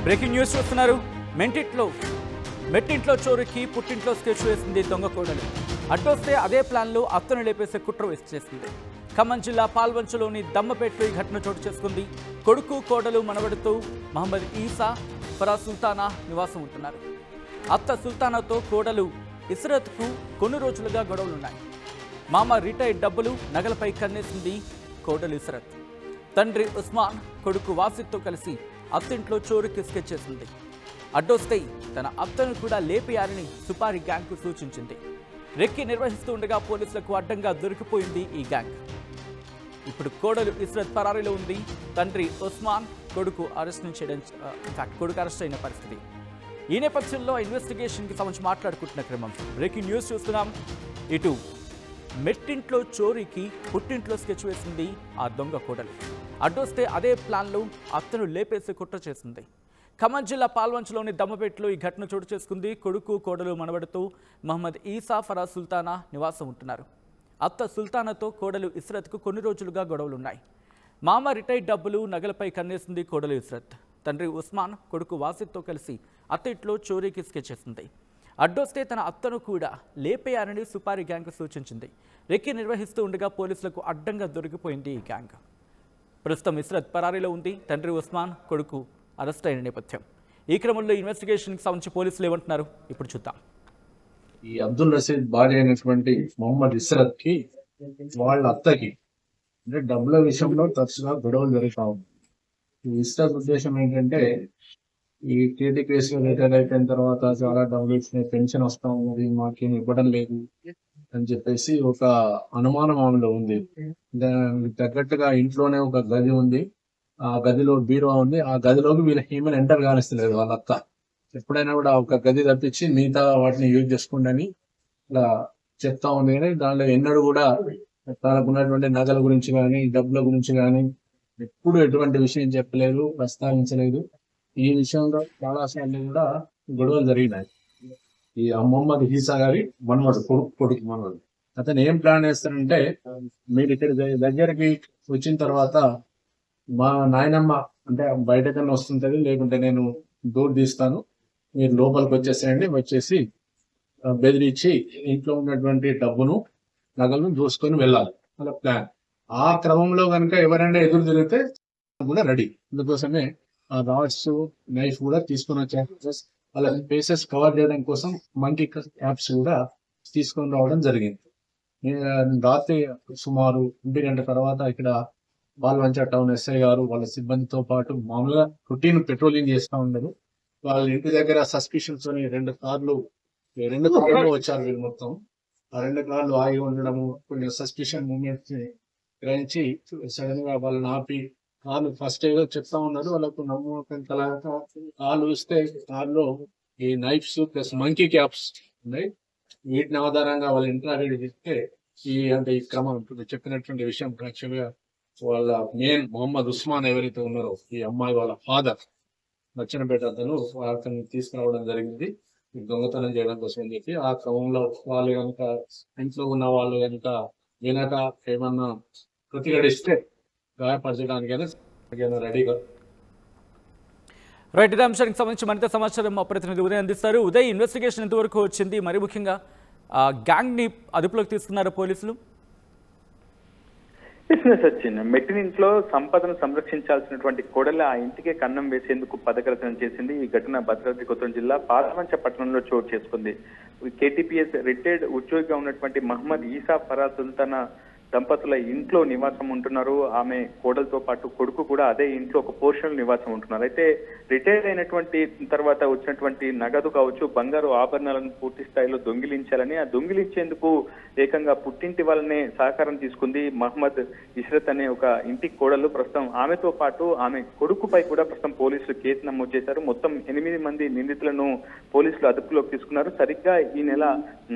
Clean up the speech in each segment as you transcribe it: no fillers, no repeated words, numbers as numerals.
Breaking news చూస్తున్నారు. మెట్టింట్లో చోరుకి పుట్టింట్లో sketch వేసింది దొంగ కోడలు. అడ్డొస్తే అదే ప్లాన్లో అత్తను లేపేసే కుట్ర చేసింది. ఖమ్మం జిల్లా పాల్వంచలోని దమ్మపేటలో ఈ ఘటన చోటు చేసుకుంది. కొడుకు కోడలు మనవడితో మహమ్మద్ ఈసా ఫరాజ్ సుల్తానా నివాసం ఉంటున్నారు. అత్త సుల్తానాతో కోడలు ఇస్రత్కు కొన్ని రోజులుగా గొడవలున్నాయి. మామ రిటైర్డ్ డబ్బులు నగలపై కన్నేసింది కోడలు ఇస్రత్. తండ్రి ఉస్మాన్ కొడుకు వాసిత్తో కలిసి అత్తింట్లో చోరుకి స్కెచ్ చేసింది. అడ్డొస్తే తన అత్తను కూడా లేపేయాలని సుపారి గ్యాంగ్కు సూచించింది. రెక్కి నిర్వహిస్తూ ఉండగా పోలీసులకు అడ్డంగా దొరికిపోయింది ఈ గ్యాంగ్. ఇప్పుడు కోడలు ఇస్రత్ పరారీలో ఉంది. తండ్రి ఉస్మాన్ కొడుకు అరెస్ట్ అయిన పరిస్థితి. ఈ నేపథ్యంలో ఇన్వెస్టిగేషన్కి సంబంధించి మాట్లాడుకుంటున్న క్రమం బ్రేకింగ్ న్యూస్ చూస్తున్నాం. ఇటు మెట్టింట్లో చోరీకి పుట్టింట్లో స్కెచ్ వేసింది ఆ దొంగ కోడలు. అడ్డొస్తే అదే ప్లాన్లో అత్తను లేపేసి కుట్ర చేసింది. ఖమ్మం జిల్లా పాల్వంచలోని దమ్మపేటలో ఈ ఘటన చోటు చేసుకుంది. కొడుకు కోడలు మనవడితో మహమ్మద్ ఈసా ఫరాజ్ సుల్తానా నివాసం ఉంటున్నారు. అత్త సుల్తానాతో కోడలు ఇస్రత్కు కొన్ని రోజులుగా గొడవలున్నాయి. మామ రిటైర్డ్ డబ్బులు నగలపై కన్నేసింది కోడలు ఇస్రత్. తండ్రి ఉస్మాన్ కొడుకు వాసిత్తో కలిసి అత్తింట్లో చోరీకి స్కెచ్ చేసింది. అడ్డొస్తే తన అత్తను కూడా లేపేయాలని సుపారి గ్యాంగ్ సూచించింది. రెక్కి నిర్వహిస్తూ ఉండగా పోలీసులకు అడ్డంగా దొరికిపోయింది ఈ గ్యాంగ్. ప్రస్తుతం ఇస్రత్ పరారీలో ఉంది. తండ్రి ఉస్మాన్ కొడుకు అరెస్ట్ అయిన నేపథ్యం. ఈ క్రమంలో ఇన్వెస్టిగేషన్కి సంబంధించి పోలీసులు ఏమంటున్నారు ఇప్పుడు చూద్దాం. ఈ అబ్దుల్ రషీద్ భార్య అయినటువంటి మొహమ్మద్ ఇస్రత్ కి వాళ్ళ అత్తకి అంటే డబ్బుల విషయంలో తరచుగా గొడవలు జరుగుతా ఉంది. ఈ ఇస్రత్ ఉద్దేశం ఏంటంటే ఈ టీడీపీఎస్ రిటైర్ అయిపోయిన తర్వాత చాలా డబ్బులు ఇచ్చిన పెన్షన్ వస్తా ఉన్నది, మాకేం ఇవ్వడం లేదు అని చెప్పేసి ఒక అనుమానం ఆమెలో ఉంది. దానికి తగ్గట్టుగా ఇంట్లోనే ఒక గది ఉంది. ఆ గదిలో బీరువా ఉంది. ఆ గదిలోకి వీళ్ళ ఈమెను ఎంటర్ కానిస్తలేదు వాళ్ళ అత్త. ఎప్పుడైనా కూడా ఒక గది తప్పించి మిగతా వాటిని యూజ్ చేసుకోండి అని ఇలా చెప్తా ఉంది. కానీ దానిలో ఎన్నడూ కూడా తనకు ఉన్నటువంటి నగల గురించి కానీ డబ్బుల గురించి కానీ ఎప్పుడు ఎటువంటి విషయం చెప్పలేదు, ప్రస్తావించలేదు. ఈ విషయంలో చాలా సార్లు కూడా గొడవలు జరిగినాయి. ఈ మొహమ్మద్ ఈసా గారి కొడుకు మనవడు అతను ఏం ప్లాన్ చేస్తారంటే, మీరు ఇక్కడ దగ్గరికి వచ్చిన తర్వాత మా నాయనమ్మ అంటే బయటకన్నా వస్తుంటది, లేకుంటే నేను డోర్ తీస్తాను, మీరు లోపలికి వచ్చేసేయండి, వచ్చేసి బెదిరించి ఇంట్లో ఉన్నటువంటి డబ్బును నగలను చూసుకొని వెళ్ళాలి అలా ప్లాన్. ఆ క్రమంలో కనుక ఎవరైనా ఎదురు తిరిగితే కూడా రెడీ. అందుకోసమే ఆ రాడ్స్ నైఫ్ కూడా తీసుకొని వచ్చారు. వాళ్ళ ఫేసెస్ కవర్ చేయడం కోసం మంకీ క్యాప్స్ కూడా తీసుకొని రావడం జరిగింది. రాత్రి సుమారు 1 గంట తర్వాత ఇక్కడ పాల్వంచ టౌన్ ఎస్ఐ గారు వాళ్ళ సిబ్బందితో పాటు మామూలుగా రొటీన్ పెట్రోలింగ్ చేస్తూ ఉండరు. వాళ్ళ ఇంటి దగ్గర సస్పిషన్స్ అని 2 కార్లు వచ్చారు. వీళ్ళు మొత్తం ఆ 2 కార్లు ఆగి ఉండడము, కొన్ని సస్పిషన్ మూమెంట్స్ గ్రహించి సడన్ గా వాళ్ళని ఆపి కార్లు ఫస్ట్ ఏదో చెప్తా ఉన్నారు. వాళ్ళకు నమ్మకం తర్వాత కార్లు చూస్తే కార్లో ఈ నైఫ్స్ ప్లస్ మంకీ క్యాప్స్ ఉన్నాయి. వీటిని ఆధారంగా వాళ్ళు ఇంటరాగేట్ చేస్తే ఈ క్రమం చెప్పినటువంటి విషయం యాక్చువల్ గా వాళ్ళ మెయిన్ మొహమ్మద్ ఉస్మాన్ ఎవరైతే ఉన్నారో ఈ అమ్మాయి వాళ్ళ ఫాదర్ నచ్చనపేట అతను తీసుకురావడం జరిగింది దొంగతనం చేయడం కోసం అని చెప్పి. ఆ క్రమంలో వాళ్ళు కనుక ఇంట్లో ఉన్న వాళ్ళు కనుక వినక ఏమన్నా ప్రతిఘటిస్తే గాయపరచడానికైనా రెడీగా. రైట్, ఇదే అంశానికి సంబంధించి మరింత సమాచారం మా ప్రతినిధి ఉదయ్ అందిస్తారు. ఉదయ్, ఇన్వెస్టిగేషన్ ఎంతవరకు వచ్చింది? మరి ముఖ్యంగా గ్యాంగ్ని అదుపులోకి తీసుకున్నారు పోలీసులు? సచిన్, మెట్టినింట్లో సంపదను సంరక్షించాల్సినటువంటి కోడల ఆ ఇంటికే కన్నం వేసేందుకు పథకరచన చేసింది. ఈ ఘటన భద్రాద్రి కొత్తగూడెం జిల్లా పాల్వంచ పట్టణంలో చోటు చేసుకుంది. కేటీపీఎస్ రిటైర్డ్ ఉద్యోగిగా ఉన్నటువంటి మహమ్మద్ ఈసా ఫరాజ్ సుల్తానా దంపతుల ఇంట్లో నివాసం ఉంటున్నారు. ఆమె కోడలతో పాటు కొడుకు కూడా అదే ఇంట్లో ఒక పోర్షన్ నివాసం ఉంటున్నారు. అయితే రిటైర్ అయినటువంటి తర్వాత వచ్చినటువంటి నగదు కావచ్చు, బంగారు ఆభరణాలను పూర్తి స్థాయిలో దొంగిలించాలని, ఆ దొంగిలించేందుకు ఏకంగా పుట్టింటి వాళ్ళనే సహకారం తీసుకుంది మహమ్మద్ ఇస్రత్ అనే ఒక ఇంటి కోడలు. ప్రస్తుతం ఆమెతో పాటు ఆమె కొడుకుపై కూడా ప్రస్తుతం పోలీసులు కేసు నమోదు చేశారు. మొత్తం 8 మంది నిందితులను పోలీసులు అదుపులోకి తీసుకున్నారు. సరిగ్గా ఈ నెల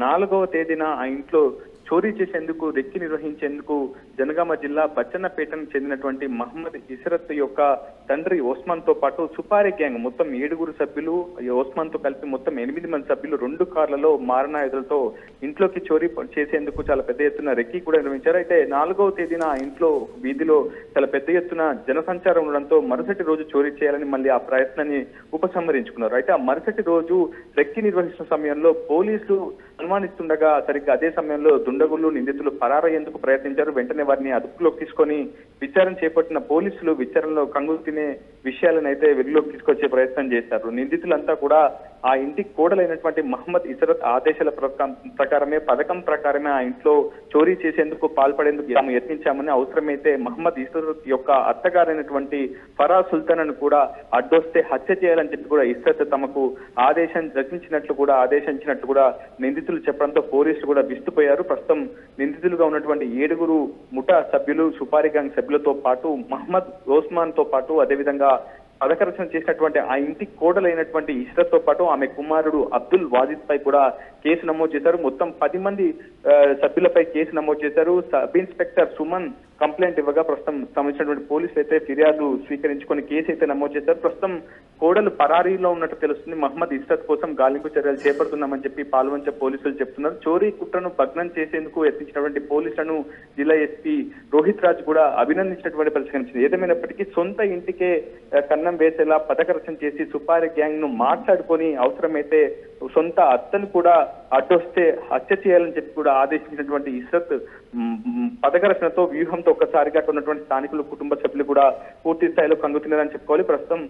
4వ తేదీన ఆ ఇంట్లో చోరీ చేసేందుకు రెక్కి నిర్వహించేందుకు జనగామ జిల్లా బచ్చన్నపేటకు చెందినటువంటి మహమ్మద్ ఇసరత్ యొక్క తండ్రి ఓస్మాన్ తో పాటు సుపారీ గ్యాంగ్ మొత్తం 7 సభ్యులు, ఓస్మాన్ తో కలిపి మొత్తం 8 మంది సభ్యులు 2 కార్లలో మారణాయుధాలతో ఇంట్లోకి చోరీ చేసేందుకు చాలా పెద్ద ఎత్తున రెక్కి కూడా నిర్వహించారు. అయితే 4వ తేదీన ఇంట్లో వీధిలో చాలా పెద్ద ఎత్తున జనసంచారం ఉండడంతో మరుసటి రోజు చోరీ చేయాలని మళ్ళీ ఆ ప్రయత్నాన్ని ఉపసంహరించుకున్నారు. అయితే ఆ మరుసటి రోజు రెక్కి నిర్వహిస్తున్న సమయంలో పోలీసులు అనుమానిస్తుండగా సరిగ్గా అదే సమయంలో దుండగులు నిందితులు పరారయ్యేందుకు ప్రయత్నించారు. వెంటనే వారిని అదుపులోకి తీసుకొని విచారణ చేపట్టిన పోలీసులు విచారణలో కంగులు తినే విషయాలను అయితే వెలుగులోకి తీసుకొచ్చే ప్రయత్నం చేశారు. నిందితులంతా కూడా ఆ ఇంటికి కోడలైనటువంటి మహమ్మద్ ఇసరత్ ఆదేశాల పథకం ప్రకారమే ఆ ఇంట్లో చోరీ చేసేందుకు పాల్పడేందుకు తాము యత్నించామని, అవసరమైతే మహమ్మద్ ఇసరత్ యొక్క అత్తగారైనటువంటి ఫరా సుల్తాన్ కూడా అడ్డొస్తే హత్య చేయాలని చెప్పి కూడా ఇసరత్ తమకు ఆదేశించినట్లు కూడా నిందితులు చెప్పడంతో పోలీసులు కూడా విస్తుపోయారు. ప్రస్తుతం నిందితులుగా ఉన్నటువంటి 7 ముఠా సభ్యులు, సుపారీ గ్యాంగ్ సభ్యులతో పాటు మహమ్మద్ ఓస్మాన్ తో పాటు అదేవిధంగా పథకరచన చేసినటువంటి ఆ ఇంటికి కోడలైనటువంటి ఇష్రత్ తో పాటు ఆమె కుమారుడు అబ్దుల్ వాజిద్ పై కూడా కేసు నమోదు చేశారు. మొత్తం 10 మంది సభ్యులపై కేసు నమోదు చేశారు. సబ్ ఇన్స్పెక్టర్ సుమన్ కంప్లైంట్ ఇవ్వగా ప్రస్తుతం సంబంధించినటువంటి పోలీసులు అయితే ఫిర్యాదు స్వీకరించుకొని కేసు అయితే నమోదు చేశారు. ప్రస్తుతం కోడలు పరారీలో ఉన్నట్టు తెలుస్తుంది. మహమ్మద్ ఇష్రత్ కోసం గాలింపు చర్యలు చేపడుతున్నామని చెప్పి పాల్వంచ పోలీసులు చెప్తున్నారు. చోరీ కుట్రను భగ్నం చేసేందుకు యత్నించినటువంటి పోలీసులను జిల్లా ఎస్పీ రోహిత్ రాజ్ కూడా అభినందించినటువంటి పరిస్థితి. ఏదేమైనప్పటికీ సొంత ఇంటికే కన్నం వేసేలా పథకరచన చేసి సుపారీ గ్యాంగ్ ను మాట్లాడుకొని అవసరమైతే సొంత అత్తను కూడా అడ్డొస్తే హత్య చేయాలని చెప్పి కూడా ఆదేశించినటువంటి ఇష్రత్ పథకరచనతో వ్యూహంతో ఒక్కసారిగా ఉన్నటువంటి స్థానికులు, కుటుంబ సభ్యులు కూడా పూర్తి స్థాయిలో కంగుతున్నారని చెప్పుకోవాలి. ప్రస్తుతం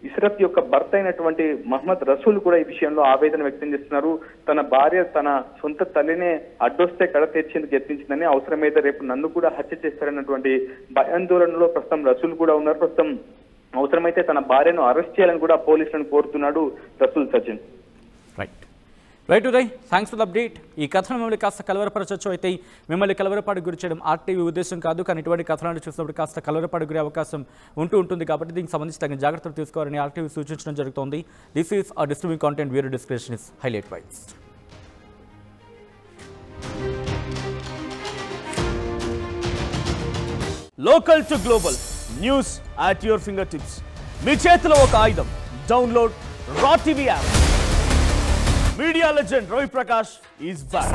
ఇష్రత్ యొక్క భర్త అయినటువంటి మహమ్మద్ రసూల్ కూడా ఈ విషయంలో ఆవేదన వ్యక్తం చేస్తున్నారు. తన భార్య తన సొంత తల్లినే అడ్డొస్తే కడ తెచ్చేందుకు యత్నించిందని, అవసరమైతే రేపు నన్ను కూడా హత్య చేస్తారన్నటువంటి భయాందోళనలో ప్రస్తుతం రసూల్ కూడా ఉన్నారు. ప్రస్తుతం అవసరమైతే తన భార్యను అరెస్ట్ చేయాలని కూడా పోలీసులను కోరుతున్నాడు Rasool Sachin. Right Uday, thanks for the update. ఈ కథను మిమ్మల్ని కాస్త కలవరపరచచ్చు, అయితే మిమ్మల్ని కలవరపాటు గురి చేయడం ఆర్టీవీ ఉద్దేశం కాదు. కానీ ఇటువంటి కథనాలు చూసినప్పుడు కాస్త కలవరపాటు గురే అవకాశం ఉంటుంది కాబట్టి దీనికి సంబంధించి తగిన జాగ్రత్తలు తీసుకోవాలని ఆర్టీవీ సూచించడం జరుగుతోంది. This is a distributing content, వేరే description is highlight wise. Local to global news at your fingertips. మీ చేతిలో ఒక ఆయుధం. Download raw TV app. Media legend Ravi Prakash is back.